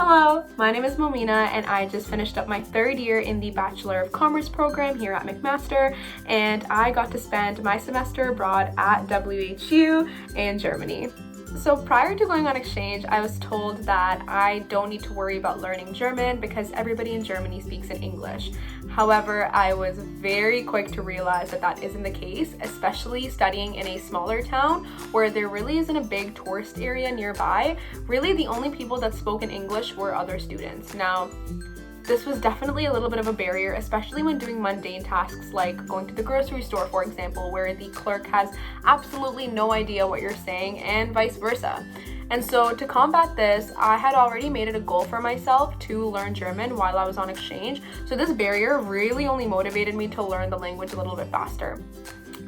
Hello, my name is Momina and I just finished up my third year in the Bachelor of Commerce program here at McMaster, and I got to spend my semester abroad at WHU in Germany. So prior to going on exchange, I was told that I don't need to worry about learning German because everybody in Germany speaks in English. However, I was very quick to realize that that isn't the case, especially studying in a smaller town where there really isn't a big tourist area nearby. Really, the only people that spoke in English were other students. Now, this was definitely a little bit of a barrier, especially when doing mundane tasks like going to the grocery store, for example, where the clerk has absolutely no idea what you're saying, and vice versa. And so to combat this, I had already made it a goal for myself to learn German while I was on exchange. So this barrier really only motivated me to learn the language a little bit faster.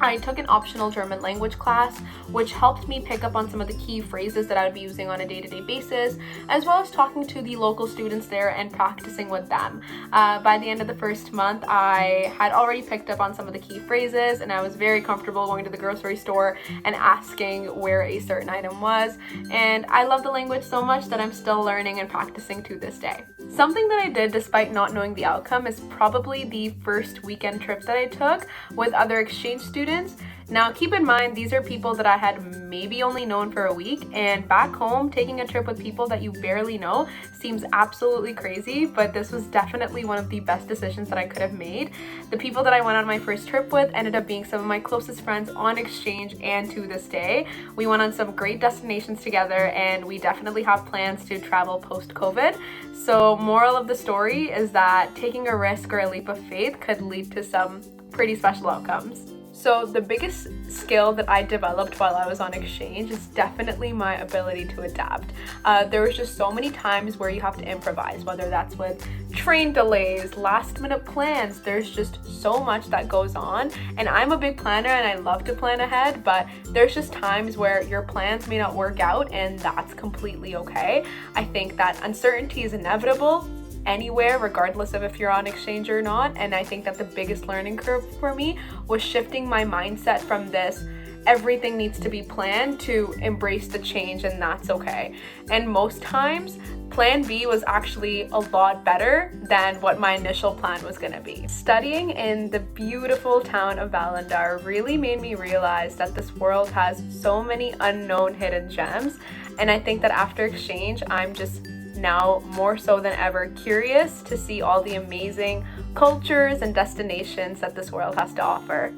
I took an optional German language class, which helped me pick up on some of the key phrases that I would be using on a day-to-day basis, as well as talking to the local students there and practicing with them. By the end of the first month, I had already picked up on some of the key phrases, and I was very comfortable going to the grocery store and asking where a certain item was. And I love the language so much that I'm still learning and practicing to this day. Something that I did despite not knowing the outcome is probably the first weekend trip that I took with other exchange students. Now, keep in mind, these are people that I had maybe only known for a week, and back home, taking a trip with people that you barely know seems absolutely crazy, but this was definitely one of the best decisions that I could have made. The people that I went on my first trip with ended up being some of my closest friends on exchange, and to this day, we went on some great destinations together, and we definitely have plans to travel post-COVID. So, moral of the story is that taking a risk or a leap of faith could lead to some pretty special outcomes. So the biggest skill that I developed while I was on exchange is definitely my ability to adapt. There was just so many times where you have to improvise, whether that's with train delays, last minute plans. There's just so much that goes on, and I'm a big planner and I love to plan ahead, but there's just times where your plans may not work out, and that's completely okay. I think that uncertainty is inevitable anywhere, regardless of if you're on exchange or not. And I think that the biggest learning curve for me was shifting my mindset from this everything needs to be planned to embrace the change, and that's okay. And most times, plan B was actually a lot better than what my initial plan was gonna be. Studying in the beautiful town of Valendar really made me realize that this world has so many unknown hidden gems, and I think that after exchange, I'm just now more so than ever curious to see all the amazing cultures and destinations that this world has to offer.